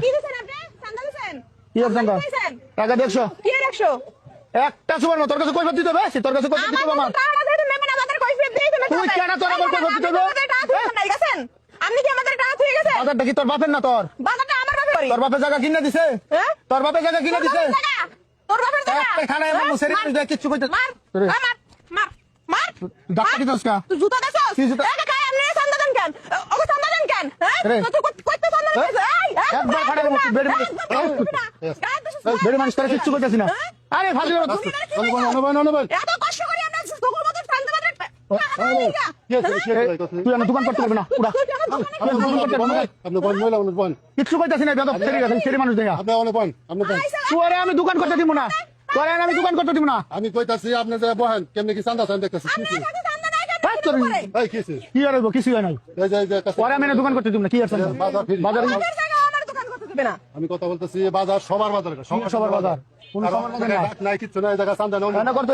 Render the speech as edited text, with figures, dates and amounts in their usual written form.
কি দিছেন আপনি? চান্দা দিছেন? কি আর চান্দা? টাকা 150 কি আর 100? একটা সুবর্ণ তোর কাছে কৈফিয়ত দিতে হবে তোর কাছে কৈফিয়ত দিতে হবে আমার টাকা দিতে মেমন আমাদের কৈফিয়ত দিয়ে দিবেন। তুই কেন তোর আমার কৈফিয়ত দিতে হবে? নাই গেছেন? আপনি কি আমাদের টাকা থুয়ে গেছেন? বাজারটা কি তোর বাপের না তোর বাজারটা আমার বাপের বাড়ি। তোর বাপের জায়গা কিনে দিছে হ্যাঁ? তোর বাপের জায়গা কিনে দিছে তোর বাপের জায়গা? একটা খানায় হ্যাঁ? মানুষ সেরে দেয় কিচ্ছু কইতে মার, তোরে। মার, মার, মার। ডাক্তার কি দোষ কা তুই জুতা দেছস? কি জুতা? এই কাকা আপনি চান্দা দেন কেন? ওকে চান্দা দেন কেন? হ্যাঁ? রে। তুই কইতে চান্দা দেন? এই, একবার খাড়ার মতো বেড়ে বেড়ে মানুষ করে কিচ্ছু কইতেছি না আরে ফাজিল এত কষ্ট করি আমরা তোর মতো চান্দা বাজার তুই আমার দোকান করতে পারবি না পুরা কিচ্ছু কইতেছি না বেদব ছেড়ে মানুষ দেখা তোরে আমি দোকান করতে দিব না তোরে আমি দোকান করতে দিব না আমি কইতাছি আপনি যে বহেন কেমনে কি চান্দা চান দেখতেছি কি আর হইব কিছুই হয় নাই পরে আমি দোকান করতে দিব না কি আর বাজারে আমি কথা বলতেছি বাজার সবার বাজার সবার বাজার কোন নাই কিচ্ছু নাই জায়গা চান্দা করতে